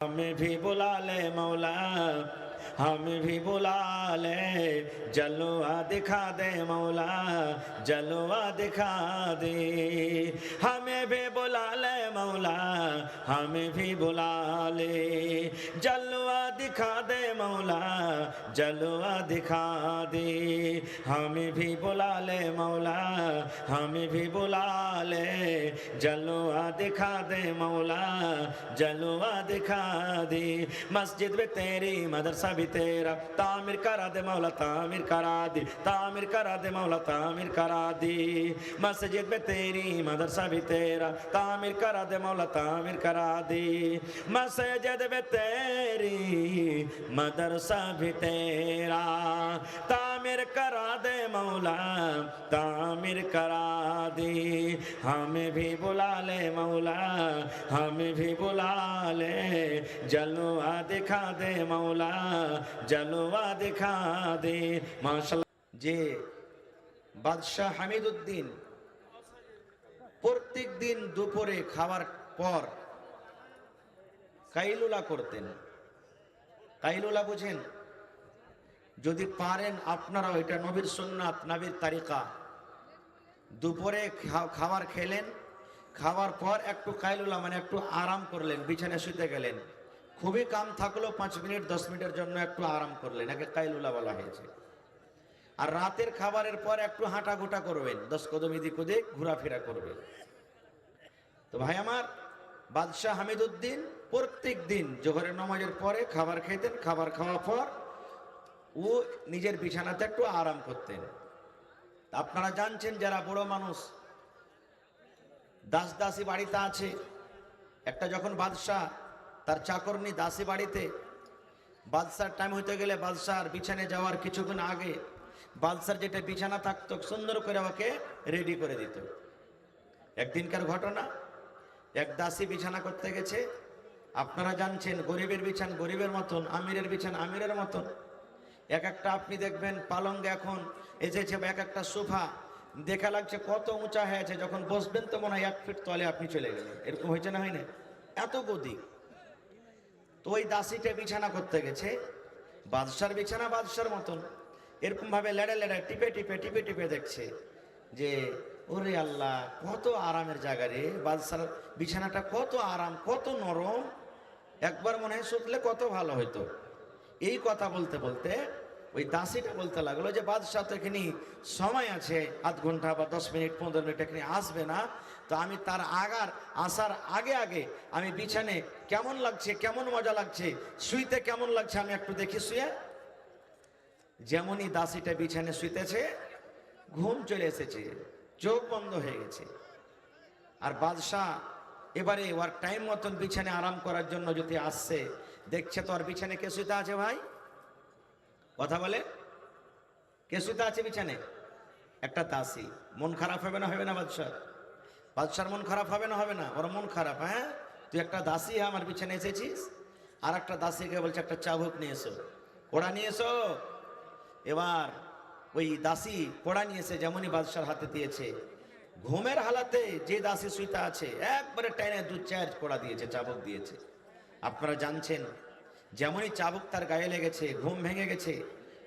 हमें भी बुला ले मौला, हमें भी बुला ले, जलवा दिखा दे मौला, जलवा दिखा दे। हमें भी बुला ले मौला, हमें भी बुला ले, जलवा दिखा दे मौला, जलवा दिखा दे। हमें भी बुला ले मौला, हमें भी बुला ले, जलवा दिखा दे मौला, जलवा दिखा दे। मस्जिद भी तेरी, मदरसा भी तेरा, तामीर करा दे मौला, तामीर करा दे, तामीर करा दे मौला, तामीर करा दे। मस्जिद भी तेरी, मदरसा भी तेरा, तामीर करा दे मौला, तामीर करा दे। मस्जिद भी तेरी, मदरसा भी तेरा, तामीर करा दे मौला, तामीर करा दे। हमें भी बुला ले मौला, हमें भी बुला ले, जलवा दिखा दे मौला, जलवा दिखा दे। माशाल्लाह। যে বাদশাহ হামিদউদ্দিন প্রত্যেক দিন দুপুরে খাওয়ার পর কাইলুলা করতেন। কাইলুলা বুঝেন? যদি পারেন আপনারা, এটা নবীর সুন্নাত, নবীর তারিকা। দুপুরে খাবার খেলেন, খাওয়ার পর একটু কাইলুলা মানে একটু আরাম করলেন, বিছানায় শুতে গেলেন। খুবই কাম থাকলো 5 মিনিট 10 মিনিটের জন্য একটু আরাম করলেন, একে কাইলুলা বলা হয়েছে। আর রাতের খাবারের পর একটু হাঁটাঘোটা করবেন, 10 কদম এদিক ওদিক ঘোরাফেরা করবেন। তো ভাই আমার, বাদশাহ হামিদউদ্দিন প্রত্যেক দিন জোহরের নামাজের পরে খাবার খেতেন, খাবার খাওয়ার পর ও নিজের বিছানাতে একটু আরাম করতেন। আপনারা জানছেন, যারা বড় মানুষ, দাস দাসী বাড়িতে আছে, একটা যখন বাদশাহ তার চাকরনি দাসী বাড়িতে, বাদশার টাইম হইতে গেলে বাদশার বিছানায় যাওয়ার কিছুক্ষণ আগে বাদশার যেটা বিছানা থাকতো সুন্দর করে ওকে রেডি করে দিত। একদিনকার ঘটনা, এক দাসী বিছানা করতে গেছে। আপনারা জানছেন, গরিবের বিছানা গরিবের মতন, আমিরের বিছানা আমিরের মতন। এক একটা আপনি দেখবেন পালঙ্গে এখন এসেছে, এক একটা সোফা দেখা লাগছে কত উঁচা হয়েছে, যখন বসবেন তো মনে হয় 1 ফিট তলে আপনি চলে গেলেন, এরকম হয়েছে না হয় না? এত গদি। তো ওই দাসীটা বিছানা করতে গেছে, বাদশার বিছানা বাদশার মতন, এরকম ভাবে লেড়ে লেড়ে টিপে টিপে টিপে টিপে দেখছে যে ওরে আল্লাহ, কত আরামের জায়গা রে, বাদশার বিছানাটা কত আরাম, কত নরম, একবার মনে হয় শুতলে কত ভালো হইতো। এই কথা বলতে বলতে ওই দাসীটা বলতে লাগলো যে বাদশাহ তো এখানে সময় আছে, আধ ঘন্টা বা 10 মিনিট 15 মিনিট এখানে আসবে না, তো আমি তার আসার আগে আগে আমি বিছানে কেমন লাগছে, কেমন মজা লাগছে, শুইতে কেমন লাগছে আমি একটু দেখি শুয়ে। যেমনই দাসীটা বিছানে শুইতেছে, ঘুম চলে এসেছে, চোখ বন্ধ হয়ে গেছে। আর বাদশাহ এবারে ওর টাইম মতন বিছানে আরাম করার জন্য যদি আসছে, দেখছে তো আর বিছানে কে শুইতে আছে? ভাই কথা বলে, কে শুইতে আছে বিছানে? একটা দাসী। মন খারাপ হবে না হবে না বাদশাহ? বাদশার মন খারাপ হবে না হবে না? ওর মন খারাপ। হ্যাঁ, তুই একটা দাসী আমার বিছানে এসেছিস। আর একটা দাসীকে বলছে একটা চাবুক নিয়ে এসো, কোড়া নিয়ে এসো। এবার ওই দাসী কোড়া নিয়ে এসে যেমনই বাদশার হাতে দিয়েছে, ঘুমের হালাতে যে দাসী শুইতে আছে একবারে টাইনে 2-4 কোড়া দিয়েছে, চাবুক দিয়েছে। আপনারা জানছেন, যেমনই চাবুক তার গায়ে লেগেছে, ঘুম ভেঙে গেছে,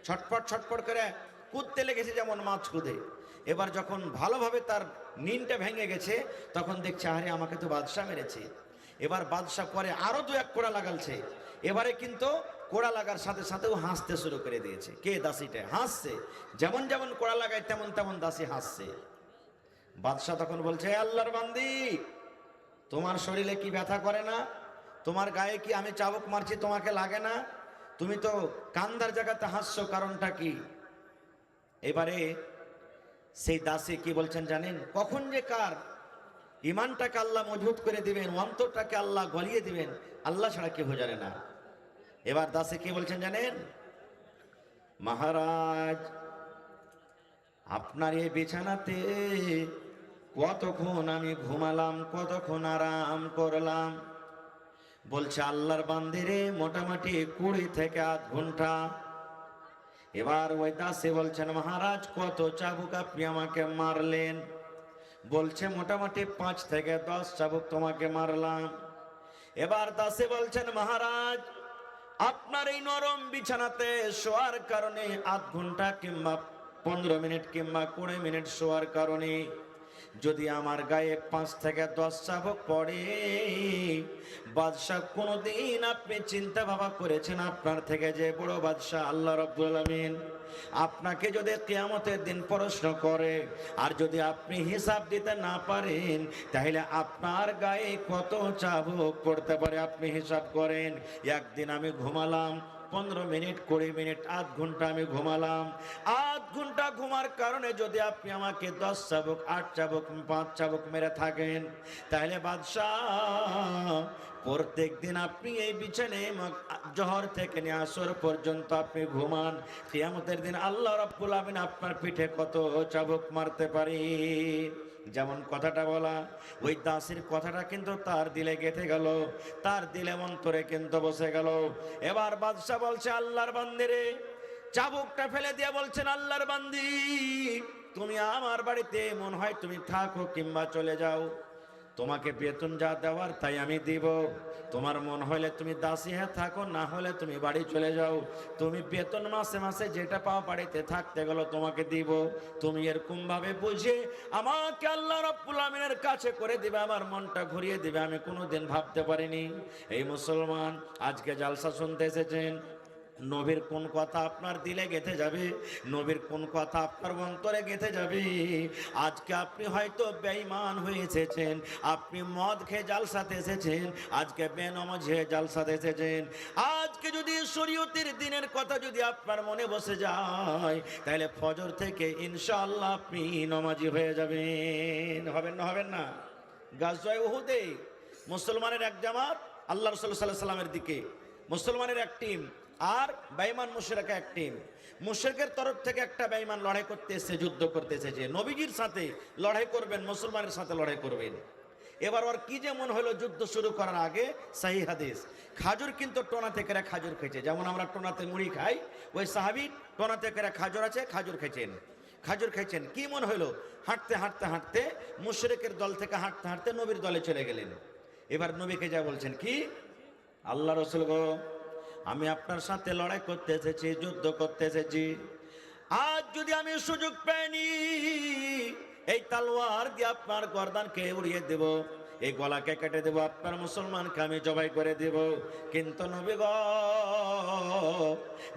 ছটফট ছটফট করে কুদতে লেগেছে যেমন মাছ কুদে। এবার যখন ভালোভাবে তার নিনটা ভেঙে গেছে, তখন দেখছে আরে আমাকে তো বাদশাহ মেরেছে। এবার বাদশাহ পরে আরো 2-1 কোড়া লাগালছে। এবারে কিন্তু কোড়া লাগার সাথে সাথেও হাসতে শুরু করে দিয়েছে। কে? দাসীটা হাসছে, যেমন যেমন কোড়া লাগায় তেমন তেমন দাসী হাসছে। বাদশাহ তখন বলছে, আল্লাহর বান্দি, তোমার শরীরে কি ব্যথা করে না? তোমার গায়ে কি আমি চাবুক মারছি তোমাকে লাগে না? তুমি তো কান্দার জায়গাতে হাসছো, কারণটা কি? এবারে সেই দাসী কি বলছেন জানেন? কখন যে কার ইমানটাকে আল্লাহ মজবুত করে দিবেন, অন্তরটাকে আল্লাহ গলিয়ে দিবেন, আল্লাহ ছাড়া কেউ জানে না। এবার দাসী কি বলছেন জানেন? মহারাজ, আপনার এই বিছানাতে কতক্ষণ আমি ঘুমালাম, কতক্ষণ আরাম করলাম। বলছে আল্লাহর বান্দিরে মোটামুটি 20 থেকে আধ ঘন্টা। এবার ওই দাসী বলছেন, মহারাজ কত চাবুক আপনি আমাকে মারলেন? বলছে মোটামুটি 5 থেকে 10 চাবুক তোমাকে মারলাম। এবার দাসী বলছেন, মহারাজ আপনার এই নরম বিছানাতে শোয়ার কারণে আধ ঘন্টা কিংবা 15 মিনিট কিংবা 20 মিনিট শোয়ার কারণে যদি আমার গায়ে 5 থেকে 10 চাবুক পড়ে, বাদশাহ কোনদিন আপনি চিন্তা ভাবনা করেছেন আপনার থেকে যে বড় বাদশাহ আল্লাহ রাব্বুল আলামিন আপনাকে যদি কিয়ামতের দিন প্রশ্ন করে আর যদি আপনি হিসাব দিতে না পারেন, তাহলে আপনার গায়ে কত চাবুক পড়তে পারে আপনি হিসাব করেন। একদিন আমি ঘুমালাম 15 মিনিট 20 মিনিট আধ ঘন্টা আমি ঘুমালাম, আধ ঘন্টা ঘুমার কারণে যদি আপনি আমাকে 10 চাবুক 8 চাবুক 5 চাবুক মেরে থাকেন, তাহলে বাদশাহ প্রত্যেক দিন আপনি এই বিছানায় জোহর থেকে নিয়ে আসর পর্যন্ত আপনি ঘুমান, কিয়ামতের দিন আল্লাহ রাব্বুল আলামিন আপনার পিঠে কত চাবুক মারতে পারে। যেমন কথাটা বলা, ওই দাসীর কথাটা কিন্তু তার দিলে গেঁথে গেল, তার দিলে অন্তরে কিন্তু বসে গেল। এবার বাদশা বলছে, আল্লাহর বান্দি রে, চাবুকটা ফেলে দিয়ে বলছেন, আল্লাহর বান্দি তুমি আমার বাড়িতে মন হয় তুমি থাকো কিংবা চলে যাও, তোমাকে বেতন যা দেওয়ার তাই আমি দিব। তোমার মন হলে তুমি দাসী হয়ে থাকো, না হলে তুমি বাড়ি চলে যাও। তুমি বেতন মাসে মাসে যেটা পাও বাড়িতে থাকতে গেল তোমাকে দিব। তুমি এরকম ভাবে বুঝে আমাকে আল্লাহ রাব্বুল আমিনের কাছে করে দিবে, আমার মনটা ঘুরিয়ে দিবে, আমি কোনোদিন ভাবতে পারিনি। এই মুসলমান আজকে জালসা শুনতে এসেছেন, নবীর কোন কথা আপনার দিলে গেঁথে যাবে, নবীর কোন কথা আপনার অন্তরে গেঁথে যাবে। আজকে আপনি হয়তো বেঈমান হয়ে এসেছেন, আপনি মদ খেয়ে জালসাতে এসেছেন, আজকে বেনামাজ হয়ে জালসাতে এসেছেন। আজকে যদি শরীয়তের দিনের কথা যদি আপনার মনে বসে যায়, তাহলে ফজর থেকে ইনশাআল্লাহ আপনি নামাজি হয়ে যাবেন। হবেন না? হবেন না? গাজওয়ায়ে উহুদে মুসলমানের এক জামাত আল্লাহ রাসূল সাল্লাল্লাহু আলাইহি ওয়াসাল্লামের দিকে, মুসলমানের এক টিম আর বেঈমান মুশরিকা এক টিম। মুশরিকের তরফ থেকে একটা বেঈমান লড়াই করতে এসেছে, যুদ্ধ করতে এসেছে, নবীজির সাথে লড়াই করবেন, মুসলমানের সাথে লড়াই করবেন। এবার ওর কি যেমন হলো, যুদ্ধ শুরু করার আগে সহি হাদিস, খাজুর কিন্তু টোনা থেকে খাজুর খেয়েছে, যেমন আমরা টোনাতে মুড়ি খাই, ওই সাহাবী টোনা থেকে খাজুর আছে, খাজুর খেয়েছেন। খাজুর খাইছেন, কি মনে হলো, হাঁটতে হাঁটতে হাঁটতে মুশরিকের দল থেকে হাঁটতে হাঁটতে নবীর দলে চলে গেলেন। এবার নবীকে যা বলছেন, কি আল্লাহ রাসূল গো, আমি আপনার সাথে লড়াই করতে এসেছি, যুদ্ধ করতে এসেছি, আজ যদি আমি সুযোগ পাইনি এই তলোয়ার দিয়ে আপনার গর্দানকে উড়িয়ে দেব, এই গলাকে কেটে দেব, আপনার মুসলমানকে আমি জবাই করে দেব। কিন্তু নবী গো,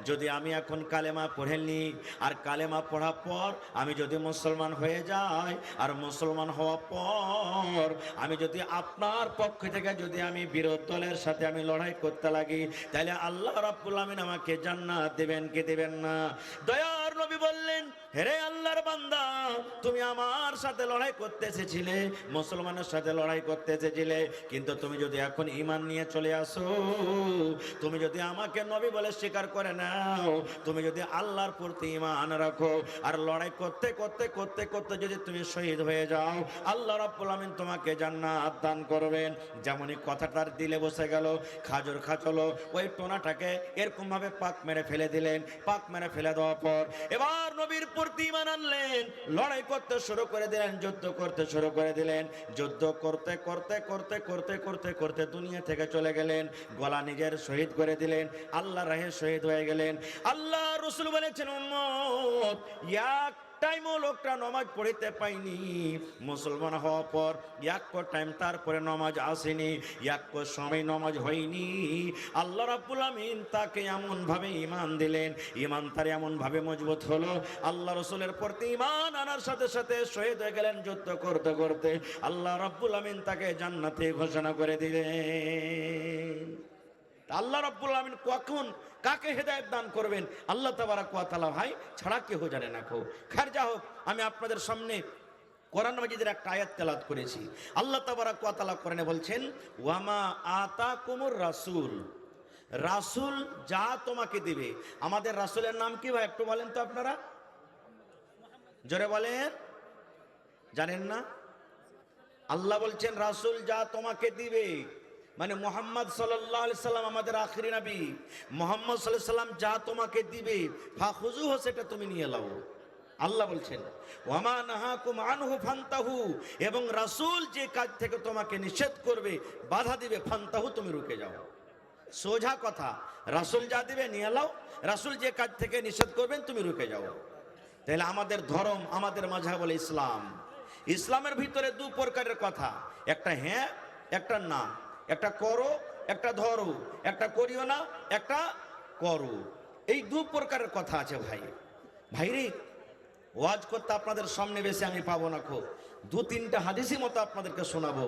যদি আমি এখন কালেমা পড়েনি আর কালেমা পড়ার পর আমি যদি মুসলমান হয়ে যাই, আর মুসলমান হওয়ার পর আমি যদি আপনার পক্ষ থেকে যদি আমি বিরোধী দলের সাথে আমি লড়াই করতে লাগি, তাহলে আল্লাহ রাব্বুল আমিন আমাকে জান্নাত দেবেন কি দেবেন না? দয়ার নবী বললেন, হে আল্লাহর বান্দা, তুমি আমার সাথে লড়াই করতে এসেছিলে, মুসলমানের সাথে লড়াই করতে এসেছিলে, কিন্তু তুমি যদি এখন ঈমান নিয়ে চলে আসো, তুমি যদি আমাকে নবী বলে স্বীকার করে নাও, তুমি যদি আল্লাহর প্রতি ঈমান রাখো, আর লড়াই করতে করতে করতে করতে যদি তুমি শহীদ হয়ে যাও, আল্লাহ রাব্বুল আমিন তোমাকে জান্নাত দান করবেন। যেমনই কথাটার দিলে বসে গেল, খাজর খাচলো, ওই টোনাটাকে এরকম ভাবে পাক মেরে ফেলে দিলেন। পাক মেরে ফেলে দেওয়ার পর এবার নবীর প্রতি ঈমান আনলেন, লড়াই করতে শুরু করে দিলেন, যুদ্ধ করতে শুরু করে দিলেন। যুদ্ধ করতে করতে করতে করতে করতে করতে দুনিয়া থেকে চলে গেলেন, গলা নিজের শহীদ করে দিলেন, আল্লাহর রাহে শহীদ হয়ে গেলেন। আল্লাহ রাসূল বলেছেন, উম্মত এক টাইমও লোকটা নামাজ পড়িতে পাইনি, মুসলমান হওয়ার পর এক টাইম তারপরে নামাজ আসেনি, এক সময় নামাজ হয়নি। আল্লাহ রাব্বুল আমিন তাকে এমন ভাবে ঈমান দিলেন, ঈমান তার এমন ভাবে মজবুত হলো, আল্লাহ রাসূলের প্রতি ঈমান আনার সাথে সাথে শহীদ হয়ে গেলেন। যুদ্ধ করতে করতে আল্লাহ রাব্বুল আমিন তাকে জান্নাতে ঘোষণা করে দিলেন। আল্লাহ রাব্বুল আমিন কখন কাকে হেদায়েত দান করবেন আল্লাহ তাবারাক ওয়া তাআলা ভাই ছাড়া কেউ জানে না। খৈর যা হোক, আমি আপনাদের সামনে কোরআন মাজিদের একটা আয়াত তেলাওয়াত করেছি। আল্লাহ তাবারাক ওয়া তাআলা কোরআনে বলছেন, ওয়ামা আতাকুমুর রাসূল, রাসূল যা তোমাকে দিবে। আমাদের রাসূলের নাম কি ভাই একটু বলেন তো আপনারা, জোরে বলেন, জানেন না? আল্লাহ বলছেন রাসূল যা তোমাকে দিবে, মানে মুহাম্মদ সাল্লাল্লাহু আলাইহি সাল্লাম আমাদের আখিরি নবী। মুহাম্মদ সাল্লাল্লাহু আলাইহি সাল্লাম যা তোমাকে দিবে, ফাখুযুহু, সেটা তুমি নিয়ে নাও। আল্লাহ বলছেন ওয়ামা নাহাকুম আনহু ফান্তাহু, এবং রাসূল যে কাজ থেকে তোমাকে নিষেধ করবে, বাধা দিবে, ফান্তাহু, তুমি রুকে যাও। সোজা কথা, রাসূল যা দিবে নিয়ে নাও, রাসূল যে কাজ থেকে নিষেধ করবেন তুমি রুকে যাও। তাহলে আমাদের ধর্ম, আমাদের মাযহাব বলে ইসলাম। ইসলামের ভিতরে দু প্রকারের কথা, একটা হ্যাঁ, একটা না, একটা করো, একটা ধরো, একটা করিও না, একটা করো। এই দু প্রকারের কথা আছে ভাই। ভাইরে, ওয়াজ করতে আপনাদের সামনে বেশি আমি পাবো না, খুব দু তিনটা হাদিসি মতো আপনাদেরকে শোনাবো।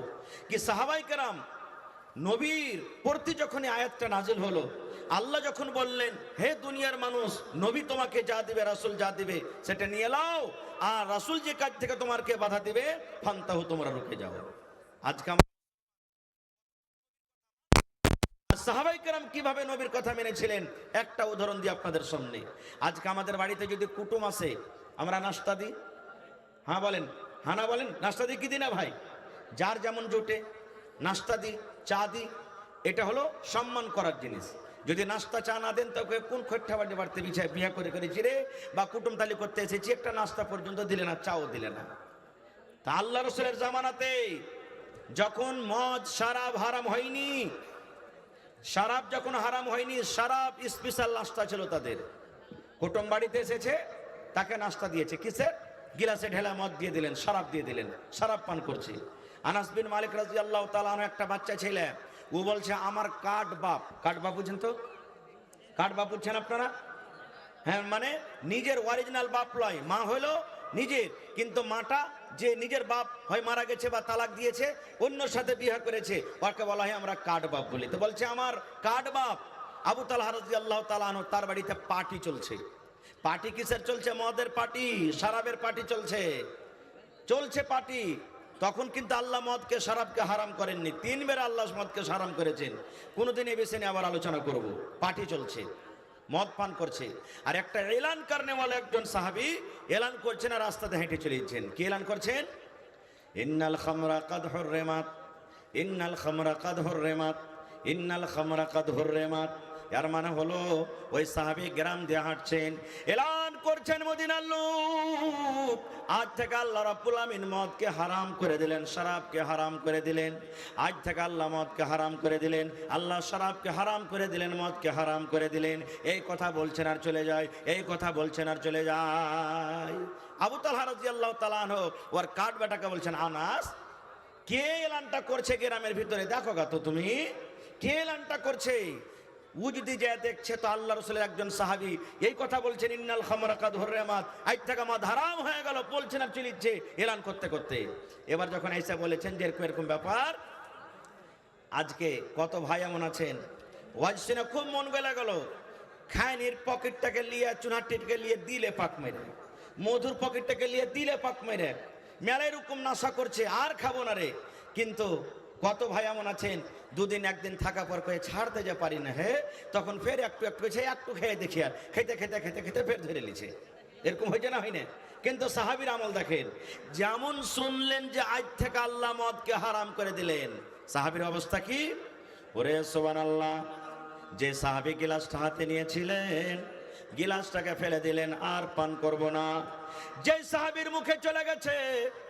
কি সাহাবাই কেরাম নবীর প্রতি যখন আয়াতটা নাজিল হলো, আল্লাহ যখন বললেন হে দুনিয়ার মানুষ, নবী তোমাকে যা দিবে, রাসূল যা দিবে সেটা নিয়ে নাও, আর রাসূল যে কাজ থেকে তোমাকে বাধা দিবে, ফান্তাহু, তোমরা রুকে যাও। আজকে সাহাবাই কেরাম কিভাবে নবীর কথা মেনেছিলেন একটা উদাহরণ দিই আপনাদের সামনে। আজকে আমাদের বাড়িতে যদি কুটুম আসে, আমরা নাস্তা দিই, হ্যাঁ বলেন, হ্যাঁ না বলেন, নাস্তা দিই কি দিই না ভাই? যার যেমন জোটে নাস্তা দিই, চা দিই, এটা হলো সম্মান করার জিনিস। যদি নাস্তা চা না দেন, তোকে কোন খোঁট্টা বাড়ি বাড়তে বিছায় বিয়ে করে করেছি রে, বা কুটুম তালি করতে এসেছি, একটা নাস্তা পর্যন্ত দিলে না, চাও দিলে না। তা আল্লাহ রাসূলের জামানাতে যখন মদ শরাব হারাম হয়নি, শরাব যখন হারাম হয়নি, শরাব স্পেশাল নাস্তা ছিল তাদের। কুটুম বাড়িতে এসেছে, তাকে নাস্তা দিয়েছে, কিসের? গিলাসে ঢেলা মদ দিয়ে দিলেন, শরাব দিয়ে দিলেন, শরাব পান করছে। আনাস বিন মালিক রাদিয়াল্লাহু তাআলা আনহু একটা বাচ্চা ছেলে, ও বলছে আমার কাঠ বাপ। কাঠ বাপ বুঝছেন তো? কাঠ বাপ বুঝছেন আপনারা? হ্যাঁ, মানে নিজের অরিজিনাল বাপ লয়, মা হলো নিজের, কিন্তু মাটা যে নিজের বাপ হয় মারা গেছে বা তালাক দিয়েছে, অন্যর সাথে বিয়ে করেছে, ওকে বলা হয় আমরা কাঠ বাপ বলি। তো বলছে আমার কাঠ বাপ আবু তালহা রাদিয়াল্লাহু তাআলা আনহু, তার বাড়িতে পার্টি চলছে। পার্টি কিসের চলছে? মদের পার্টি, শরাবের পার্টি চলছে, চলছে পার্টি। তখন কিন্তু আল্লাহ মদকে শরাবকে হারাম করেননি, তিনবার আল্লাহ মদকে হারাম করেছেন। কোনোদিন এই বিষয়ে নিয়ে আবার আলোচনা করব। পার্টি চলছে, মদ পান করছে, আর একটা এলান করনেওয়ালা একজন সাহাবী এলান করছেন, আর রাস্তাতে হেঁটে চলে যাচ্ছেন। কি এলান করছেন? ইন্নাল খামরা কাদ হুররিমাত, ইন্নাল খামরা কাদ হুররিমাত, ইন্নাল খামরা কাদ হুররিমাত। এর মানে হলো ওই সাহাবী গ্রাম দিয়ে হাঁটছেন, এলান করছেন মদিনার লোক, আজ থেকে আল্লাহ রাব্বুল আমিন মদকে হারাম করে দিলেন, শরাবকে হারাম করে দিলেন। আজ থেকে আল্লাহ মদকে হারাম করে দিলেন, আল্লাহ শরাবকে হারাম করে দিলেন, মদকে হারাম করে দিলেন। এই কথা বলছেন আর চলে যায়, এই কথা বলছেন আর চলে যায়। আবু তালহা রাদিয়াল্লাহু তাআলা আনহু ওর কাঠ বেটাকে বলছেন, আনাস, কে এলানটা করছে গ্রামের ভিতরে? দেখো গা তো তুমি, কে এলানটা করছে? ও যদি যায় দেখছে তো আল্লাহ রাসূলের একজন সাহাবী এই কথা বলছেন, ইন্নাল খামরা কাদ হুররিমাত, আজ থেকে মদ হারাম হয়ে গেল, বলছেন আর চলিচ্ছে এলান করতে করতে। এবার যখন এসে বলেছেন যে এরকম এরকম ব্যাপার, আজকে কত ভাই এমন আছেন ওয়াজ শুনে খুব মন গলে গেল, খায়নির পকেটটাকে লিয়ে, চুনাটিকে লিয়ে দিলে পাক মেরে, মধুর পকেটটাকে লিয়ে দিলে পাক মেরে, মেলায় রকম নাশা করছে, আর খাবো না রে। কিন্তু কত ভাই এমন আছেন দুদিন একদিন থাকা পর কয়ে ছাড়তে যা পারি না, হে তখন ফের একটু একটু একটু খেয়ে দেখি, আর খেতে খেতে খেতে খেতে ফের ধরে নিছে। এরকম হয়েছে না, হয়নি? কিন্তু সাহাবীর আমল দেখেন, যেমন শুনলেন যে আজ থেকে আল্লাহ মদকে হারাম করে দিলেন, সাহাবীর অবস্থা কি? ওরে সুবহানাল্লাহ, যে সাহাবী গিলাসটা হাতে নিয়েছিলেন, গিলাসটাকে ফেলে দিলেন, আর পান করব না। যে সাহাবীর মুখে চলে গেছে,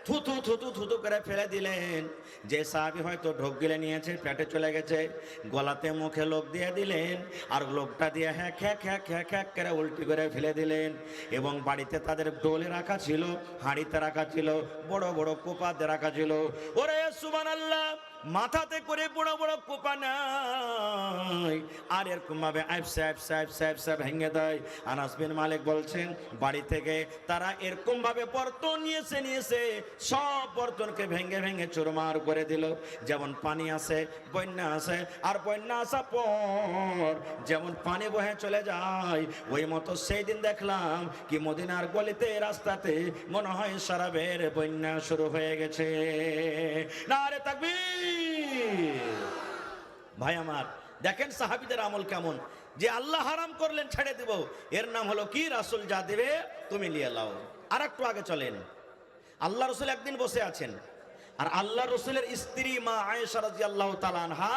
থুতু থুতু থুতু করে ফেলে দিলেন। যে সাহাবী হয়তো ঢোক গিলে নিয়েছে, পেটে চলে গেছে, গলাতে মুখে লোক দিয়ে দিলেন, আর লোকটা দিয়ে হ্যাঁ খ্যাক খ্যাক খ্যাক খ্যাক করে উল্টি করে ফেলে দিলেন। এবং বাড়িতে তাদের ডোলে রাখা ছিল, হাঁড়িতে রাখা ছিল, বড় বড় কোপাতে রাখা ছিল। ওরে সুবহানাল্লাহ, মাথাতে করে বড় বড় কোপা নাই, আর এরকম ভাবে আইফসা আইফসা আইফসা আইফসা ভেঙে দেয়। আনাস বিন মালিক বলছেন, বাড়ি থেকে তারা এরকম ভাবে বর্তন নিয়েছে, সব বর্তনকে ভেঙে ভেঙে চুরমার করে দিল। যেমন পানি আসে, বন্যা আসে, আর বন্যা আসার পর যেমন পানি বহে চলে যায়, ওই মতো সেই দিন দেখলাম কি মদিনার গলিতে, রাস্তাতে মনে হয় শরাবের বন্যা শুরু হয়ে গেছে। নারে তাকবীর! ভাই আমার, দেখেন সাহাবীদের আমল কেমন, যে আল্লাহ হারাম করলেন ছেড়ে দেব, এর নাম হলো কি? রাসূল যা দেবে তুমি নিয়ে নাও। আর একটু আগে চলেন, আল্লাহ রাসূল একদিন বসে আছেন, আর আল্লাহ রাসূলের স্ত্রী মা আয়েশা রাদিয়াল্লাহু তাআলা আনহা,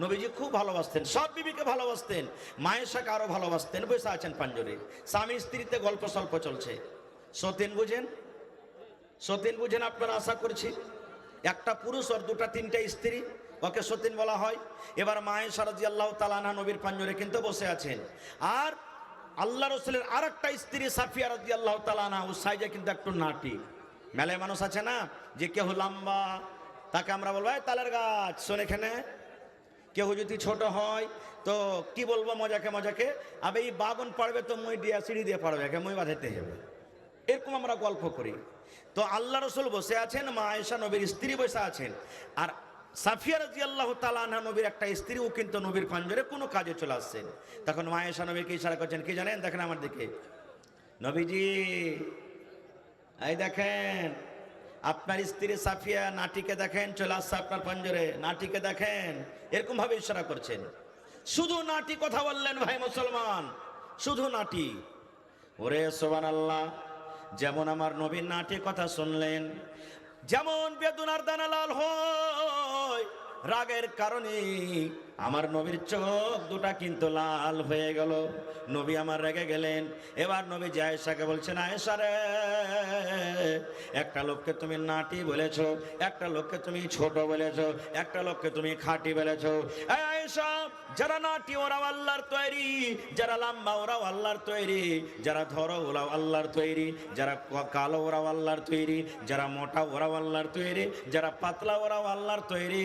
নবীজি খুব ভালোবাসতেন, সব বিবিকে ভালোবাসতেন, মা আয়েশাকে আরো ভালোবাসতেন। বসে আছেন পাঞ্জরে, স্বামী স্ত্রীতে গল্প সল্প চলছে। সতীন বুঝেন? সতীন বুঝেন আপনারা? আশা করছি একটা পুরুষ আর দুটা তিনটা স্ত্রী, ওকে সতীন বলা হয়। এবার মা আয়েশা রাদিয়াল্লাহু তাআলা আনহা নবীর পাঞ্জরে কিন্তু বসে আছেন, আর আল্লাহ রসুলের আর একটা স্ত্রী সাফিয়া রাদিয়াল্লাহু তাআলা আনহা, ও সাইজে কিন্তু একটু নাটি। মেলায় মানুষ আছে না যে কেউ লম্বা, তাকে আমরা বলবো এই তালের গাছ, শোন এখানে। কেউ যদি ছোট হয় তো কি বলবো মজাকে মজাকে, আবে এই বাগন পারবে তো মই দিয়া সিঁড়ি দিয়ে পারবে, একে মই বাঁধাতে হবে, এরকম আমরা গল্প করি। তো আল্লাহ রসুল বসে আছেন, মা আয়েশা নবীর স্ত্রী বসে আছেন, আর সাফিয়া রাদিয়াল্লাহু তাআলা আনহা নবীর একটা স্ত্রী, ও কিন্তু নবীর পাঞ্জরে কোনো কাজে চলে আসছেন। তখন মা আয়েশা নবীকে ইশারা করছেন, কি জানেন? দেখেন আমার দিকে, নবীজি এই দেখেন আপনার স্ত্রী সাফিয়া নাটিকে দেখেন চলে আসছে আপনার পাঞ্জরে, নাটিকে দেখেন, এরকম ভাবে ইশারা করছেন। শুধু নাটি কথা বললেন ভাই মুসলমান, শুধু নাটি। ওরে সুবহানাল্লাহ, যেমন আমার নবীর নাটি কথা শুনলেন, যেমন বেদনার দানা লাল হয় রাগের কারণে, আমার নবীর চোখ দুটা কিন্তু লাল হয়ে গেল। নবী আমার রেগে গেলেন। এবার নবী যে আয়েশাকে বলছেন, আয়েশা রে, একটা লোককে তুমি নাটি বলেছো, একটা লোককে তুমি ছোট বলেছো, একটা লোককে তুমি খাঁটি বলেছো। এই আয়েশা, যারা নাটি ওরাও আল্লাহর তৈরি, যারা লম্বা ওরাও আল্লাহর তৈরি, যারা ধরো ওরাও আল্লাহর তৈরি, যারা কালো ওরাও আল্লাহর তৈরি, যারা মোটা ওরাও আল্লাহর তৈরি, যারা পাতলা ওরাও আল্লাহর তৈরি।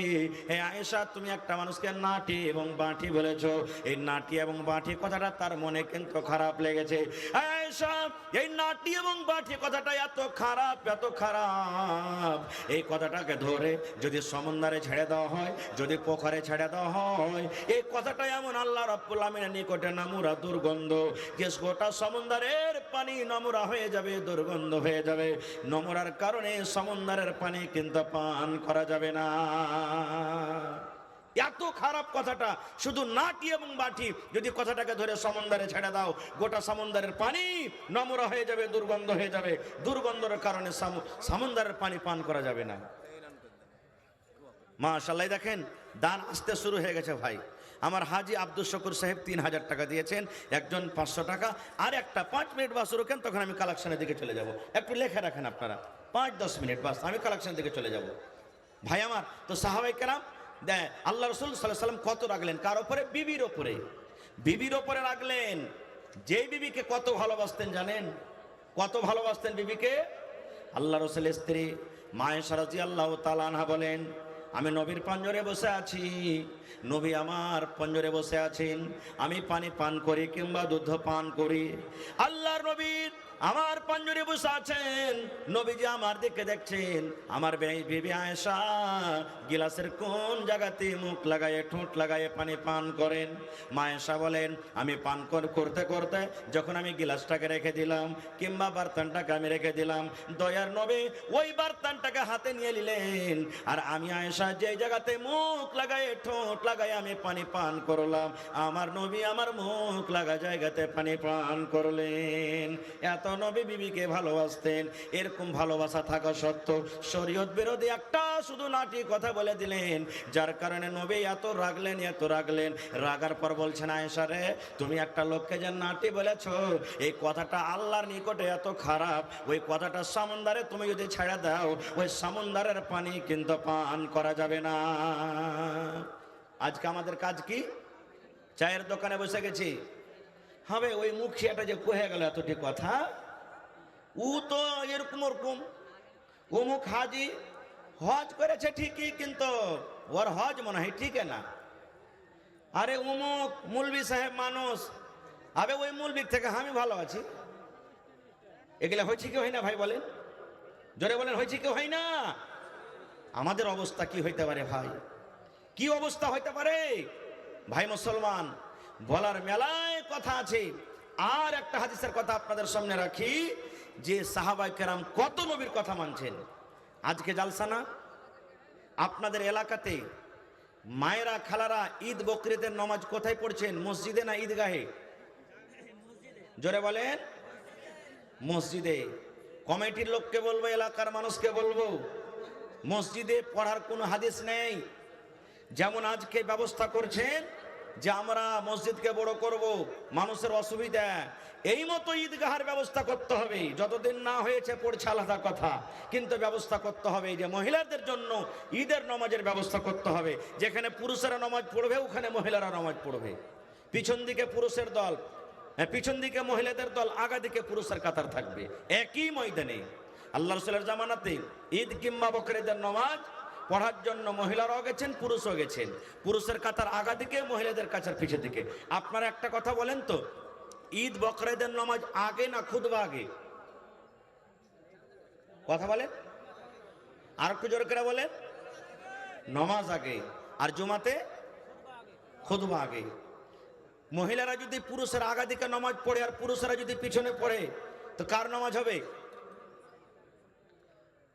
হে আয়েশা, তুমি একটা মানুষকে নাটি এবং বাঁটি বলেছো, এই নাটি এবং বাঁটি কথাটা তার মনে কিন্তু খারাপ লেগেছে। আয়েশা, এই নাটি এবং বাঁটি কথাটা এত খারাপ, এত খারাপ, এই কথাটাকে ধরে যদি সমুদ্রে ছেড়ে দেওয়া হয়, যদি পোখরে ছেড়ে দেওয়া হয়, এই কথাটা এমন আল্লাহ রাব্বুল আমিনের নিকটে নোংরা দুর্গন্ধ, যে গোটা সমুদ্রের পানি নোংরা হয়ে যাবে, দুর্গন্ধ হয়ে যাবে। নোংরার কারণে সমুদ্রের পানি কিন্তু পান করা যাবে না। এত খারাপ কথাটা। শুধু নাটি এবং বাটি যদি কথাটাকে ধরে সমুদ্রে ছেড়ে দাও, গোটা সমুদ্রের পানি নোংরা হয়ে যাবে, দুর্গন্ধ হয়ে যাবে। দুর্গন্ধের কারণে সমুদ্রের পানি পান করা যাবে না। মাশাআল্লাহ, দেখেন দান আসতে শুরু হয়ে গেছে ভাই। আমার হাজি আব্দুল শকুর সাহেব 3000 টাকা দিয়েছেন, একজন 500 টাকা, আর একটা 5 মিনিট বাস রোকেন, তখন আমি কালেকশনের দিকে চলে যাব। একটু লেখা রাখেন আপনারা, 5-10 মিনিট বাস, আমি কালেকশনের দিকে চলে যাব। ভাই আমার, তো সাহাবায়ে কেরাম আল্লাহ রাসূল সাল্লাল্লাহু আলাইহি ওয়াসাল্লাম কত রাখলেন? কার ওপরে? বিবির ওপরে। বিবির ওপরে রাখলেন। যেই বিবিকে কত ভালোবাসতেন জানেন? কত ভালোবাসতেন বিবিকে? আল্লাহ রাসূলের স্ত্রী মা আয়েশা রাদিয়াল্লাহু তাআলা আনহা বলেন, আমি নবীর পাঞ্জরে বসে আছি, নবী আমার পাঞ্জরে বসে আছেন, আমি পানি পান করি কিংবা দুধ পান করি, আল্লাহর নবীর আমার পাঞ্জরে বসে আছেন, নবীজি আমার দিকে দেখছেন। আমার বিবি আয়েশা গিলাসের কোন জায়গাতে মুখ লাগায়ে ঠোঁট লাগায়ে পানি পান করেন। মা আয়েশা বলেন, আমি পান করতে করতে যখন আমি গিলাসটাকে রেখে দিলাম কিংবা বার্তানটাকে আমি রেখে দিলাম, দয়ার নবী ওই বার্তানটাকে হাতে নিয়ে নিলেন, আর আমি আয়েশা যে জায়গাতে মুখ লাগায়ে ঠোঁট লাগায়ে আমি পানি পান করলাম, আমার নবী আমার মুখ লাগা জায়গাতে পানি পান করলেন। এত নবী বিবিকে ভালোবাসতেন। এরকম ভালোবাসা থাকা সত্ত্বেও শরীয়ত বিরোধী একটা শুধু নাটি কথা বলে দিলেন, যার কারণে নবী এত রাগলেন, এত রাগলেন। রাগার পর বলছেন, আয়েশা রে, তুমি একটা লোককে যে নাটি বলেছ, এই কথাটা আল্লাহর নিকটে এত খারাপ, ওই কথাটা সমুদ্রে তুমি যদি ছেড়ে দাও, ওই সমুদ্রের পানি কিন্তু পান করা যাবে না। আজকে আমাদের কাজ কি? চায়ের দোকানে বসে গেছি, হবে ওই মুখিয়াটা যে কহে গেল এতটি কথা, ও তো এরকম ওরকম, অমুক হাজি হজ করেছে ঠিকই, কিন্তু ওর হজ মনে হয় ঠিক না। আরে অমুক মুলবি সাহেব মানুষ, আবে ওই মুলবির থেকে আমি ভালো আছি। এগুলা হয়েছে কি হয় না ভাই? বলেন, জোরে বলেন, হয়েছে কি হয় না? আমাদের অবস্থা কি হইতে পারে ভাই? কি অবস্থা হইতে পারে ভাই মুসলমান? বলার মেলায় কথা আছে। আর একটা হাদিসের কথা আপনাদের সামনে রাখি, যে সাহাবায়ে কেরাম কত নবীর কথা মানছেন। আজকে জালসা না? আপনাদের এলাকাতে মায়েরা খালারা ঈদ বকরিদের নামাজ কোথায় পড়ছেন? মসজিদে না ঈদগাহে? জোরে বলেন। মসজিদে। কমিটির লোককে বলবো, এলাকার মানুষকে বলবো, মসজিদে পড়ার কোনো হাদিস নেই। যেমন আজকে ব্যবস্থা করছেন যে আমরা মসজিদকে বড় করব, মানুষের অসুবিধা, এই মতো ঈদগাহের ব্যবস্থা করতে হবে। যতদিন না হয়েছে পড়ছে আলাদা কথা, কিন্তু ব্যবস্থা করতে হবে যে মহিলাদের জন্য ঈদের নামাজের ব্যবস্থা করতে হবে। যেখানে পুরুষেরা নামাজ পড়বে ওখানে মহিলারা নামাজ পড়বে। পিছন দিকে পুরুষের দল, পিছন দিকে মহিলাদের দল, আগা দিকে পুরুষের কাতার থাকবে একই ময়দানে। আল্লাহ রাসূলের জামানাতে ঈদ কিংবা বকরিদের নামাজ পড়ার জন্য মহিলারাও গেছেন, পুরুষও গেছেন। পুরুষের কাতার আগা দিকে, মহিলাদের কাতার পিছের দিকে। আপনারা একটা কথা বলেন তো, ঈদ বকরিদের নামাজ আগে না খুতবা আগে? কথা বলেন, আর একটু জোর করে বলেন। নামাজ আগে, আর জুমাতে খুতবা আগে। মহিলারা যদি পুরুষের আগা দিকে নামাজ পড়ে আর পুরুষেরা যদি পিছনে পড়ে, তো কার নামাজ হবে?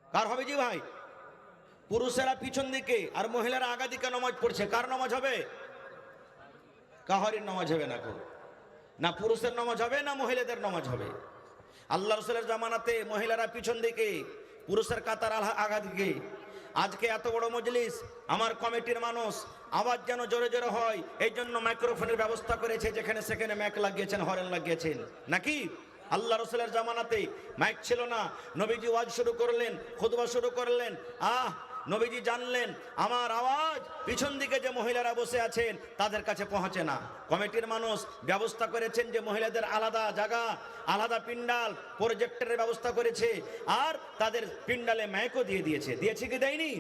কার হবে জি ভাই? পুরুষেরা পিছন দিকে আর মহিলারা আগা দিকে নামাজ পড়ছে, কার নামাজ হবে? কাহারির নামাজ হবে না। না পুরুষের নামাজ হবে না মহিলাদের নামাজ হবে। আল্লাহ রাসূলের জামানাতে মহিলারা পিছন দিকে, পুরুষের কাতার আগা দিকে। আজকে এত বড় মজলিস, আমার কমিটির মানুষ আওয়াজ যেন জোরে জোরে হয়, এই জন্য মাইক্রোফোনের ব্যবস্থা করেছে, যেখানে সেখানে মাইক লাগিয়েছেন, হরেন লাগিয়েছেন নাকি? আল্লাহ রাসূলের জামানাতে মাইক ছিল না, নবীজি ওয়াজ শুরু করলেন, খুতবা শুরু করলেন, নবীজি জানলেন আমার আওয়াজ পিছন দিকে যে মহিলারা বসে আছেন তাদের কাছে পৌঁছে না। কমিটির মানুষ ব্যবস্থা করেছেন যে মহিলাদের আলাদা জায়গা, আলাদা পিন্ডাল, প্রজেক্টরের ব্যবস্থা করেছে, আর তাদের পিন্ডালে মাইকও দিয়ে দিয়েছে। দিয়েছে কি দেয়নি?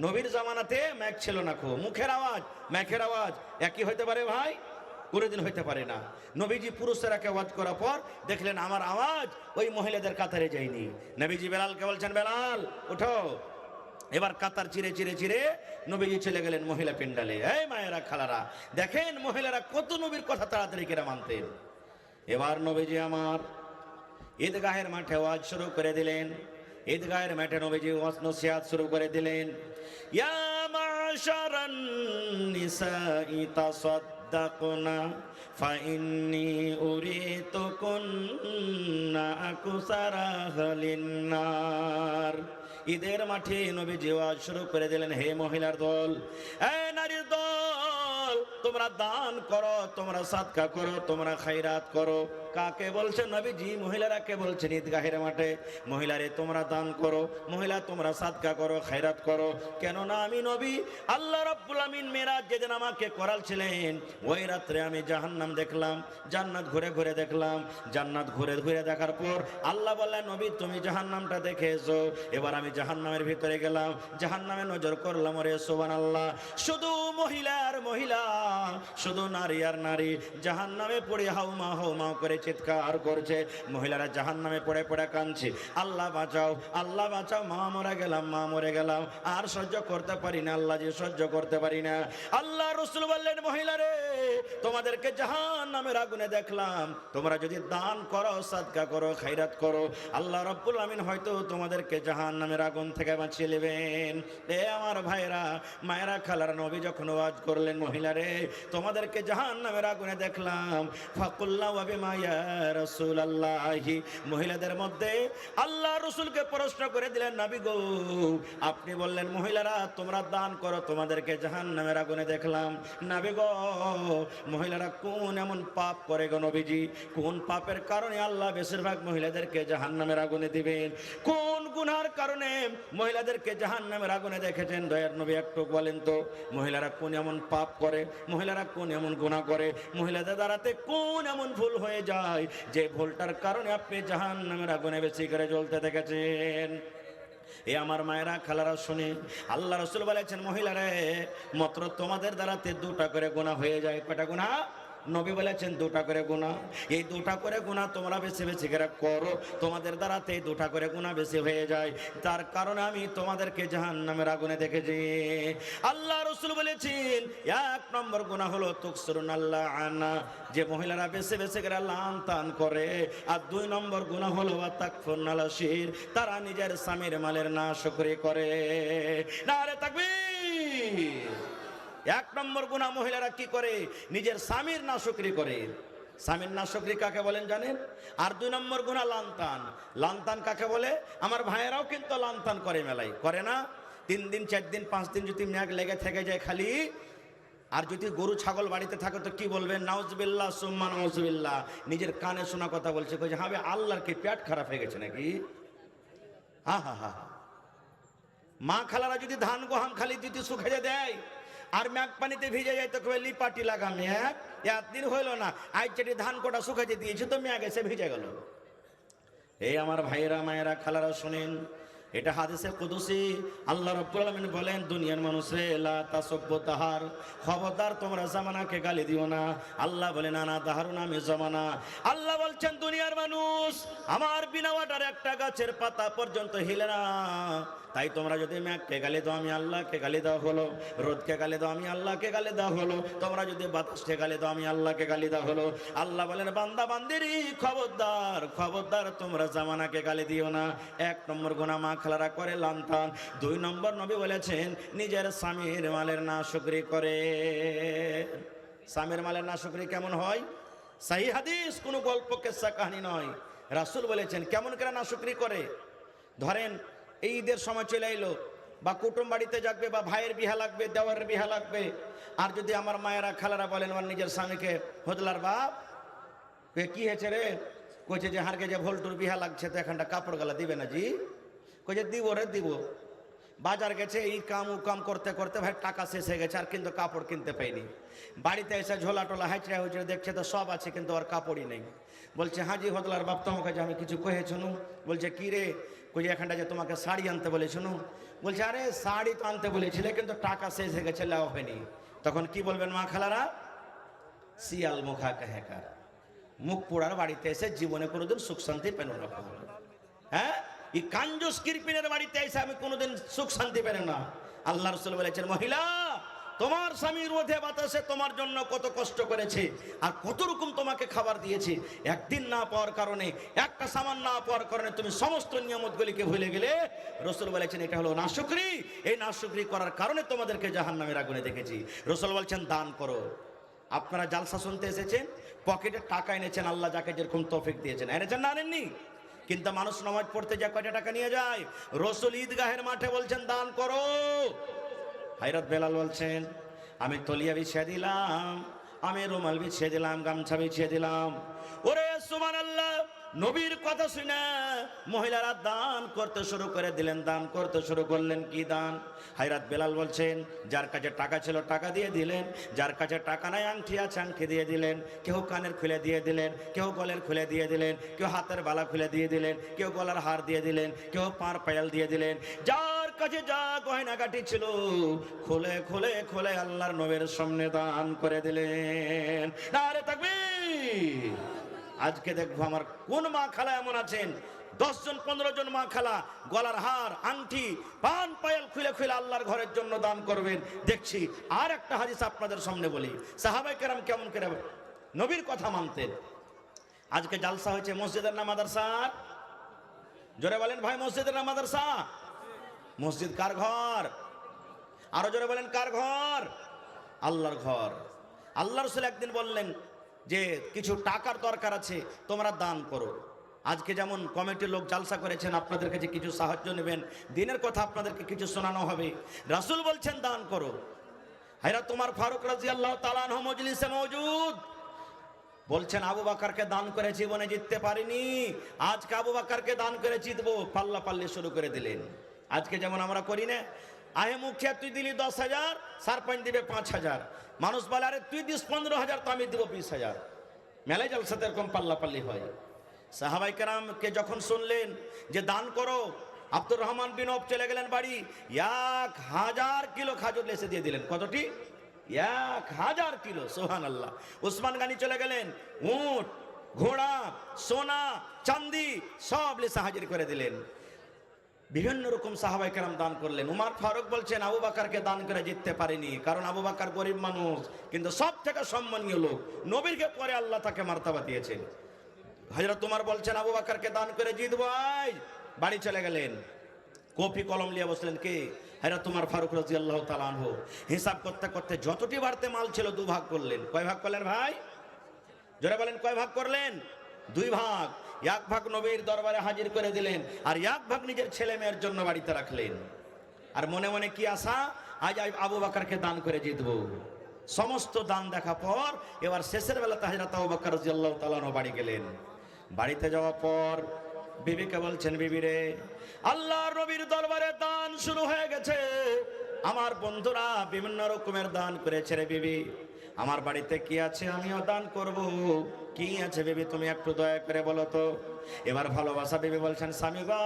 নবীর জামানাতে মাইক ছিল না, মুখের আওয়াজ মাইকের আওয়াজ একই হইতে পারে ভাই? কোনোদিন হইতে পারে না। নবীজি পুরুষেরাকে ওয়াজ করার পর দেখলেন আমার আওয়াজ ওই মহিলাদের কাতারে যায়নি। নবীজি বেলালকে বলছেন, বেলাল উঠো। এবার কাতার চিরে চিরে চিরে নবীজি চলে গেলেন মহিলা পিন্ডালে। এই মায়েরা, খালারা, দেখেন মহিলারা কত নবীর কথা তাড়াতাড়ি করে মানতেন। এবার নবীজি আমার ঈদগাহের মাঠে ওয়াজ শুরু করে দিলেন। ঈদগাহের মাঠে নবীজি ওয়াজ নসিহত শুরু করে দিলেন। ইয়া মাশারান নিসাই তাসাদ্দাকনা ফাইন্নী উরিতুকুন্না আকসারা লিন্নার। ঈদের মাঠে নবীজি ওয়াজ শুরু করে দিলেন, হে মহিলার দল, হে নারীর দল, তোমরা দান করো, তোমরা সাদকা করো, তোমরা খায়রাত করো। কাকে বলছেন নবীজি? মহিলারাকে বলছেন ঈদগাহের মাঠে, মহিলারে তোমরা দান করো, মহিলা তোমরা সাদকা করো, খায়রাত করো। কেননা আমি নবী আল্লাহ রাব্বুল আমিন মেরাজ যেদিন আমাকে করালছিলেন, ওই রাত্রে আমি জাহান্নাম দেখলাম, জান্নাত ঘুরে ঘুরে দেখলাম। জান্নাত ঘুরে ঘুরে দেখার পর আল্লাহ বললেন, নবী তুমি জাহান্নামটা দেখে এসো। এবার আমি জাহান্নামের ভিতরে গেলাম, জাহান্নামে নজর করলাম, ওরে সুবহানাল্লাহ, শুধু মহিলা আর মহিলা, শুধু নারী আর নারী জাহান্নামে পড়ে হাউমা হাউমা করে চিৎকার করছে। মহিলারা জাহান্নামে পড়ে পড়ে কাঁদছে, আল্লাহ বাঁচাও, আল্লাহ বাঁচাও, মা মরে গেলাম, মা মরে গেলাম, আর সহ্য করতে পারি না, আল্লাহ যে সহ্য করতে পারি না। আল্লাহ রাসূল বললেন, মহিলারে তোমাদেরকে জাহান্নামের আগুনে দেখলাম, তোমরা যদি দান করো, সাদকা করো, খায়রাত করো, আল্লাহ রাব্বুল আমিন হয়তো তোমাদেরকে জাহান্নামের আগুন থেকে বাঁচিয়ে নেবেন। এ আমার ভাইরা, মায়েরা, খালারা, নবী যখন ওয়াজ করলেন, মহিলারে তোমাদেরকে জাহান্নামের আগুনে দেখলাম, ফাকুল্লা ওয়া বিমা ইয়া রাসূলুল্লাহি। মহিলাদের মধ্যে আল্লাহ রাসূলকে প্রশ্ন করে দিলেন, নবী গো আপনি বললেন মহিলারা তোমরা দান করো, তোমাদেরকে জাহান্নামের আগুনে দেখলাম, নবী গো মহিলারা কোন এমন পাপ করে গো নবীজি? কোন পাপের কারণে আল্লাহ বেশিরভাগ মহিলাদেরকে জাহান্নামের আগুনে দিবেন? কোন গুনার কারণে মহিলাদেরকে জাহান্নামের আগুনে দেখেছেন? দয়ার নবী একটু বলেন তো, মহিলারা কোন এমন পাপ করে, মহিলারা কোন এমন গুনাহ করে, মহিলাদের দ্বারাতে কোন এমন ভুল হয়ে যায় যে ভুলটার কারণে আপনি জাহান্নামের আগুনে বেশি করে জ্বলতে দেখেছেন? এ আমার মায়েরা, খালারা, শুনে আল্লাহ রাসূল বলেছেন, মহিলারে মাত্র তোমাদের দ্বারাতে দুটা করে গুনাহ হয়ে যায়। কয়টা গুনাহ? নবী বলেছেন দুটা করে গুনাহ। এই দুটা করে গুনাহ তোমরা বেশি বেশি করে করো, তোমাদের দ্বারাতে দুটা করে গুনাহ বেশি হয়ে যায়, তার কারণে আমি তোমাদেরকে জাহান্নামের আগুনে দেখেছি। আল্লাহ রাসূল বলেছেন, এক নম্বর গুনাহ হলো তুকসিরুন আল্লাহ আনা, যে মহিলারা বেশি বেশি করে লান তান করে। আর দুই নম্বর গুনাহ হলো তাকফুরুল আশির, তারা নিজের স্বামীর মালের নাশকরি করে। নারে তাকবীর। এক নম্বর গুনাহ মহিলারা কি করে? নিজের স্বামীর নাশকরি করে। স্বামীর নাশকরি কাকে বলেন জানেন? আর দুই নম্বর গুনাহ লানতান। লানতান কাকে বলে? আমার ভাইয়েরাও কিন্তু লানতান করে, মেলায় করে না? 3 দিন 4 দিন 5 দিন যদি ম্যাগ লেগে থেকে যায়, খালি আর যদি গরু ছাগল বাড়িতে থাকে তো কি বলবেন? নাউজুবিল্লাহ সুম্মা নাউজুবিল্লাহ। নিজের কানে শোনা কথা বলছে, কইছে হবে আল্লাহর কি পেট খারাপ হয়ে গেছে নাকি? হা হা হা। মা খালারা যদি ধান গহাম খালি যদি শুকিয়ে দেয় আর ম্যাগ পানিতে ভিজে যায় তো কবে লিপাটি লাগা ম্যাগ, একদিন হইল না আজ যেটি ধান কোটা শুকাইতে দিয়েছে তো ম্যাগ এসে ভিজে গেল। এই আমার ভাইয়েরা মায়েরা খালারা শুনেন, এটা হাদিসে কুদসি। আল্লাহ রাব্বুল আলামিন বলেন, দুনিয়ার মানুষে লা তাসাব্বু দাহার, খবরদার তোমরা জামানাকে গালি দিও না। আল্লাহ বলেন আনা দাহারুন, আমি জামানা। আল্লাহ বলছেন দুনিয়ার মানুষ আমার বিনা ওয়াটার একটা গাছের পাতা পর্যন্ত হিলে না। তাই তোমরা যদি মেঘকে গালি দাও আমি আল্লাহকে গালি দেওয়া হলো, রোদকে গালি দাও আমি আল্লাহকে গালি দেওয়া হলো, তোমরা যদি বাতাসকে গালি দাও আমি আল্লাহকে গালি দেওয়া হলো। আল্লাহ বলেন বান্দা বান্দিরি খবরদার খবরদার তোমরা জামানাকে গালি দিও না। এক নম্বর গুনাহ মা খালারা করে লান্তান। দুই নম্বর নবী বলেছেন নিজের স্বামীর মালের নাশুকরি করে। স্বামীর মালের নাশুকরি কেমন হয়? সহিহ হাদিস, কোনো গল্প কিসসা কাহিনী নয়। রাসূল বলেছেন কেমন করে নাশুকরি করে। ধরেন এই ঈদের সময় চলে এলো, বা কুটুম বাড়িতে যাবে, বা ভাইয়ের বিহা লাগবে, দেওয়ারের বিহা লাগবে, আর যদি আমার মায়েরা খালারা বলেন আমার নিজের স্বামীকে, হদলার বাপ কি হয়েছে রে? কইছে যে হারকে যে ভোল্টুর বিহা লাগছে তো এখানটা কাপড় গালা দিবে না জি? কইছে দিব রে দিব। বাজার গেছে এই কাম ও কাম করতে করতে ভাই টাকা শেষ হয়ে গেছে, আর কিন্তু কাপড় কিনতে পাইনি। বাড়িতে এসে ঝোলা টোলা হাঁচড়া হুচড়ে দেখছে তো সব আছে কিন্তু আর কাপড়ই নেই। বলছে হাজি হদলার বাপ তোমাকে যে আমি কিছু কহে শুনু। বলছে কি রে? কইছে এখানটা যে তোমাকে শাড়ি আনতে বলে শুনু। বলছে আরে শাড়ি তো আনতে বলেছিলে কিন্তু টাকা শেষ হয়ে গেছে, লাও হয়নি। তখন কি বলবেন মা খালারা? শিয়াল মুখা কাহেকার, মুখ পোড়ার বাড়িতে এসে জীবনে কোনোদিন সুখ শান্তি পেল না। হ্যাঁ, এই কাঞ্জুস কিরপিনের বাড়িতে এসে আমি কোনোদিন সুখ শান্তি পেল না। আল্লাহ রাসূল বলেছেন মহিলা তোমার স্বামী রোদে বাতাসে তোমার জন্য কত কষ্ট করেছে আর কত রকম তোমাকে খাবার দিয়েছে, একদিন না পাওয়ার কারণে, একটা সামান না পাওয়ার কারণে তুমি সমস্ত নিয়ামতগুলিকে ভুলে গেলে। রাসূল বলেছেন এটা হলো নাশুকরি। এই নাশুকরি করার কারণে তোমাদেরকে জাহান্নামের আগুনে দেখেছি। রাসূল বলছেন দান করো। আপনারা জালসা শুনতে এসেছেন, পকেটে টাকা এনেছেন, আল্লাহ যাকে যেরকম তৌফিক দিয়েছেন, এনেছেন না আনেননি? কিন্তু মানুষ নামাজ পড়তে যা কয়টা টাকা নিয়ে যায়। রাসূল ঈদগাহের মাঠে বলছেন দান করো। হযরত বেলাল বলছেন আমি তলিয়া বিছিয়ে দিলাম, আমি রুমাল বিছিয়ে দিলাম, গামছা বিছিয়ে দিলাম। ওরে সুবহানাল্লাহ, নবীর কথা শুনে মহিলারা দান করতে শুরু করে দিলেন, দান করতে শুরু করলেন। কি দান? হযরত বেলাল বলছেন যার কাছে টাকা ছিল টাকা দিয়ে দিলেন, যার কাছে টাকা নাই আংটি আছে আংটি দিয়ে দিলেন, কেউ কানের খুলে দিয়ে দিলেন, কেউ গলের খুলে দিয়ে দিলেন, কেউ হাতের বালা খুলে দিয়ে দিলেন, কেউ গলার হার দিয়ে দিলেন, কেউ পার পায়াল দিয়ে দিলেন। যার কাছে যা গয়নাগাটি ছিল খুলে খুলে খুলে আল্লাহর নবীর সামনে দান করে দিলেন। নারে তাকবীর। আজকে দেখবো আমার কোন মা খালা এমন আছেন 10 জন 15 জন মা খালা গলার হার আংটি পান পায়াল খুলে খুলে আল্লাহর ঘরের জন্য দান করবেন দেখছি। আর একটা হাদিস আপনাদের সামনে বলি, সাহাবায়ে কেরাম কেমন করে নবীর কথা মানতেন। আজকে জালসা হয়েছে মসজিদের না মাদ্রাসার? জোরে বলেন ভাই, মসজিদের না মাদ্রাসা? মসজিদ কার ঘর? আরো জোরে বলেন কার ঘর? আল্লাহর ঘর। আল্লাহ রাসূল একদিন বললেন যে কিছু টাকার দরকার আছে, তোমরা দান করো। আজকে যেমন কমিটির লোক জালসা করেছেন, আপনাদের কাছে কিছু সাহায্য নেবেন, দিনের কথা আপনাদেরকে কিছু শোনানো হবে। রাসূল বলছেন দান করো। হযরত ওমর ফারুক রাদিয়াল্লাহু তাআলা আনহু মজলিসে মওজুদ, বলছেন আবু বকরকে দান করে জীবনে জিততে পারিনি, আজকে আবু বকরকে দান করে জিতবো। পাল্লা পাল্লি শুরু করে দিলেন। আজকে যেমন আমরা করি না, আহে মুখিয়া তুই দিলি 10,000, সারপঞ্চ দিবে 5,000, মানুষ বলে আরে তুই দিস 15,000 তো আমি দিব 20,000। মেলায় জালসাতে এরকম পাল্লা পাল্লি হয়। সাহাবায়ে কেরামকে যখন শুনলেন যে দান করো, আব্দুর রহমান বিন আওফ চলে গেলেন বাড়ি, 1000 কিলো খাজুর লেসে দিয়ে দিলেন। কতটি? 1000 কিলো। সুবহানাল্লাহ। উসমান গানি চলে গেলেন, উট ঘোড়া সোনা চাঁদি সব লেসে হাজির করে দিলেন। বিভিন্ন রকম সাহাবায়ে কেরাম দান করলেন। উমর ফারুক বলছেন আবু বকরকে দান করে জিততে পারিনি, কারণ আবু বকর গরিব মানুষ, কিন্তু সব থেকে সম্মানীয় লোক, নবীরকে পরে আল্লাহ তাকে মার্তবা দিয়েছেন। হযরত উমর বলছেন আবু বকরকে দান করে জিতবো। বাড়ি চলে গেলেন, কপি কলম নিয়ে বসলেন। কে? হযরত উমর ফারুক রাদিয়াল্লাহু তাআলা আনহু। হিসাব করতে করতে যতটি বাড়তে মাল ছিল 2 ভাগ করলেন। কয় ভাগ করলেন ভাই? জোরে বলেন কয় ভাগ করলেন? 2 ভাগ। 1 ভাগ নবীর দরবারে হাজির করে দিলেন, আর 1 ভাগ নিজের ছেলে মেয়ের জন্য বাড়িতে রাখলেন। আর মনে মনে কি আশা, আজ আবু বকরকে দান করে জিতবো। সমস্ত দান দেখা পর এবার শেষের বেলাতে হযরত আবু বকর রাদিয়াল্লাহু তাআলা বাড়ি গেলেন। বাড়িতে যাওয়ার পর বিবিকে বলছেন, বিবি রে, আল্লাহর নবীর দরবারে দান শুরু হয়ে গেছে। আমার বন্ধুরা বিভিন্ন রকমের দান করেছে রে বিবি, আমার বাড়িতে কি আছে আমিও দান করব। কি আছে বিবি, তুমি একটু দয়া করে বলো তো। এবার ভালোবাসা বিবি বলছেন, স্বামী গো,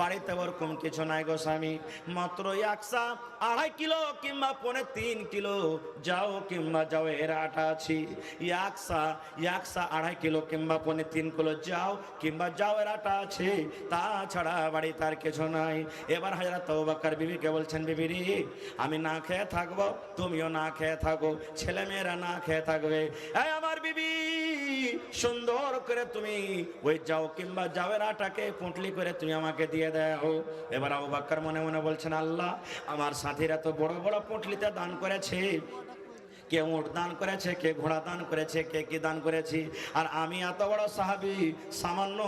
বাড়িতে ওরকম কিছু নাই গো স্বামী, মাত্র 2.5 কিলো কিংবা 3.5 কিলো যাও কিংবা যাও এর আটা আছে। 2.5 কিলো কিংবা 3.5 কিলো যাও কিংবা যাও এর আটা আছে, তাছাড়া বাড়িতে আর কিছু নাই। এবার হযরত আবু বকর বিবিকে বলছেন, বিবি রে, আমি না খেয়ে থাকবো, তুমিও না খেয়ে থাকো, ছেলে মেয়েরা না খেয়ে থাকবে। এই আমার বিবি, সুন্দর করে তুমি ওই যাও কিংবা যাওয়ের আটাকে পুঁটলি করে তুমি আমাকে দিয়ে দাও। এবার আবু বকর মনে মনে বলছেন, আল্লাহ, আমার সাথীরা তো বড় বড় পুঁটলিতে দান করেছে, কে উট দান করেছে, কে ঘোড়া দান করেছে, কে কি দান করেছি, আর আমি এত বড় সাহাবী সামান্য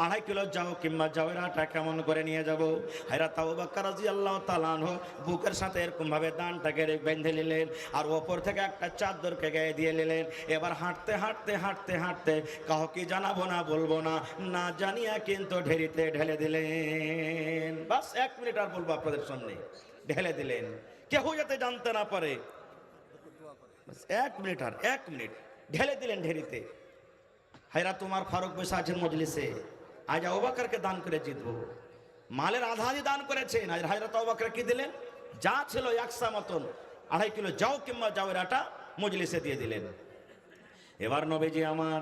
2.5 কিলো যাও কিংবা যাওয়ের আটা কেমন করে নিয়ে যাব। হযরত আবু বকর রাদিয়াল্লাহু তাআলা আনহু বুকের সাথে এরকম ভাবে দানটাকে বেঁধে নিলেন আর ওপর থেকে একটা চাদরকে গায়ে দিয়ে নিলেন। এবার হাঁটতে হাঁটতে হাঁটতে হাঁটতে কাউকে জানাবো না, বলবো না, না জানিয়া কিন্তু ঢেরিতে ঢেলে দিলেন। বাস 1 মিনিট আর বলবো আপনাদের সামনে, ঢেলে দিলেন, কেউ যাতে জানতে না পারে। 1 মিনিট ঢেলে দিলেন ঢেরিতে। হযরত উমর ফারুক বসে আছেন মজলিসে, আজ আবু বকরকে দান করে জিতবো, মালের আধা দান করেছেন। আর হযরত আবু বকর কি দিলেন, যা ছিল 100 মতন 2.5 কিলো যাও কিংবা যাওয়ের আটা মজলিসে দিয়ে দিলেন। এবার নবীজি আমার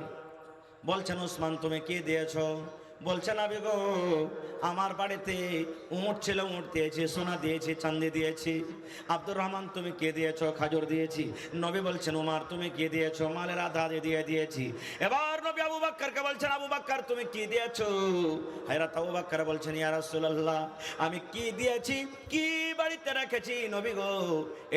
বলছেন, ওসমান তুমি কি দিয়েছো? বলছেন, আবি গো, আমার বাড়িতে উট ছিল, উট দিয়েছি, সোনা দিয়েছি, চাঁদি দিয়েছি। আব্দুর রহমান তুমি কে দিয়েছো? খাজুর দিয়েছি। নবী বলছেন, উমার তুমি কি দিয়েছো? মালের আধা দিয়ে দিয়েছি। এবার নবী আবু বকরকে বলছেন, আবু বকর তুমি কি দিয়েছো? হযরত আবু বকর বলছেন, ইয়া রাসূলুল্লাহ, আমি কি দিয়েছি, কি বাড়িতে রেখেছি নবী গো,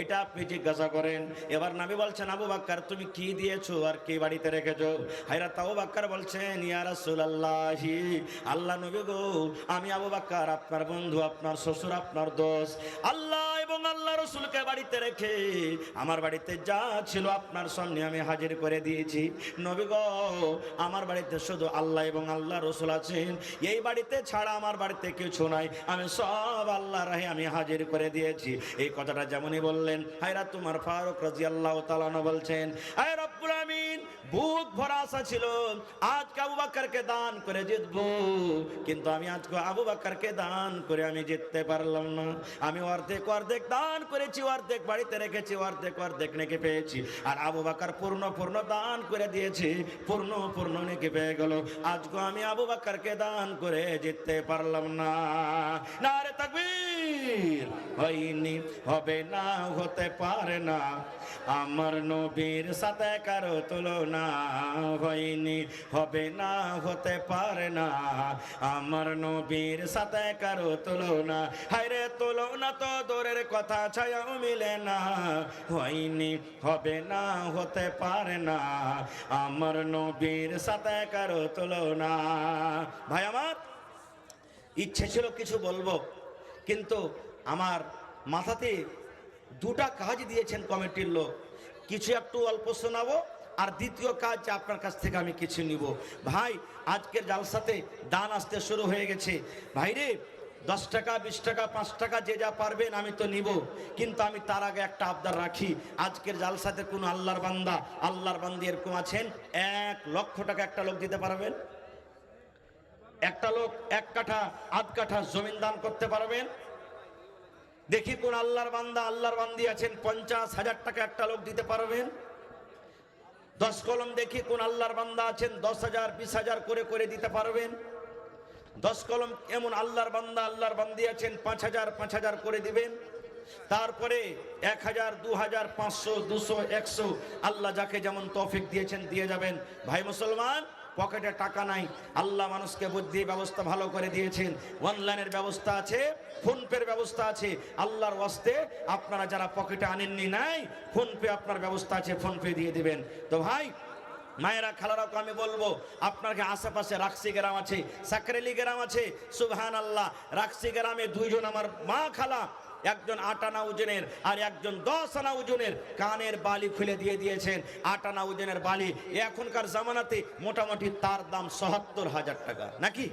এটা আপনি জিজ্ঞাসা করেন। এবার নবী বলছেন, আবু বকর তুমি কি দিয়েছো আর কি বাড়িতে রেখেছো? হযরত আবু বকর বলছেন, ইয়া রাসূলুল্লাহ, আল্লাহ নবী গো, আমি আবু বকর আপনার বন্ধু, আপনার শ্বশুর, আপনার দোস্ত, আল্লাহ এবং আল্লাহ রাসূলকে বাড়িতে রেখে আমার বাড়িতে যা ছিল আপনার সামনে আমি হাজির করে দিয়েছি। নবী গো, আমার বাড়িতে শুধু আল্লাহ এবং আল্লাহ রাসূল আছেন, এই বাড়িতে ছাড়া আমার বাড়িতে কিছু নাই, আমি সব আল্লাহর রাহে আমি হাজির করে দিয়েছি। এই কথাটা যেমনই বললেন, হযরত উমর ফারুক রাদিয়াল্লাহু তাআলা বলছেন, হে রব্বুল আমিন, বুক ভরা আশা ছিল আজকে আবু বকরকে দান করে জিতবো, কিন্তু আমি আজকে আবু বকরকে দান করে আমি জিততে পারলাম না। আমি অর্ধেক অর্ধেক দান করেছি, অর্ধেক বাড়িতে রেখেছি, অর্ধেক অর্ধেক নেকি পেয়েছি, আর আবু বকর পূর্ণ দান করে দিয়েছি, পূর্ণ নেকি পেয়ে গেল। আজকে আমি আবু বকরকে দান করে জিততে পারলাম না। নারে তাকবীর! হয়নি, হবে না, হতে পারে না, আমার নবীর সাথে কারো তুলনা। হয়নি, হবে না, হতে পারে না, আমার নবীর সাথে কারো তুলনা। হায়রে তুলনা তো দূরের কথা, ছায়াও মিলে না। হয়নি, হবে না, হতে পারে না, আমার নবীর সাথে কারো তুলনা। ভাই আমার, ইচ্ছে ছিল কিছু বলবো, কিন্তু আমার মাথাতে 2টা কাজ দিয়েছেন কমিটির লোক, কিছু একটু অল্প শোনাবো, আর দ্বিতীয় কাজ আপনার কাছ থেকে আমি কিছু নিব। ভাই, আজকের জালসাতে দান আসতে শুরু হয়ে গেছে। ভাইরে, 10 টাকা, 20 টাকা, 5 টাকা যে যা পারবেন আমি তো নিব, কিন্তু আমি তার আগে একটা আবদার রাখি। আজকের জালসাতে কোনো আল্লাহর বান্দা, আল্লাহর বান্দি এরকম আছেন 1 লক্ষ টাকা একটা লোক দিতে পারবেন? একটা লোক 1 কাঠা, আধ কাঠা জমিন দান করতে পারবেন? দেখি কোন আল্লাহর বান্দা, আল্লাহর বান্দি আছেন 50,000 টাকা একটা লোক দিতে পারবেন? 10 কলম দেখি কোন আল্লাহর বান্দা আছেন 10,000, 20,000 করে দিতে পারবেন? 10 কলম এমন আল্লাহর বান্দা, আল্লাহর বান্দি আছেন 5,000 করে দিবেন। তারপরে 1,000, 2,000, 500, 200, 100, আল্লাহ যাকে যেমন তৌফিক দিয়েছেন দিয়ে যাবেন। ভাই মুসলমান, পকেটে টাকা নাই, আল্লাহ মানুষকে বুদ্ধি ব্যবস্থা ভালো করে দিয়েছেন, অনলাইনের ব্যবস্থা আছে, ফোনপের ব্যবস্থা আছে। আল্লাহর ওয়াস্তে আপনারা যারা পকেটে আনেননি নাই, ফোনপে আপনার ব্যবস্থা আছে, ফোনপে দিয়ে দিবেন। তো ভাই মায়েরা, খালারাকে আমি বলবো, আপনার আশেপাশে রাকসি গ্রাম আছে, সাকরেলি গ্রাম আছে, সুবহানাল্লাহ, রাকসি গ্রামে 2 জন আমার মা খালা একজন 8 আনা ওজনের আর একজন 10 আনা ওজনের কানের বালি খুলে দিয়ে দিয়েছেন। 8 আনা ওজনের বালি এখনকার জামানাতে মোটামুটি তার দাম ৭৭,০০০ টাকা, নাকি?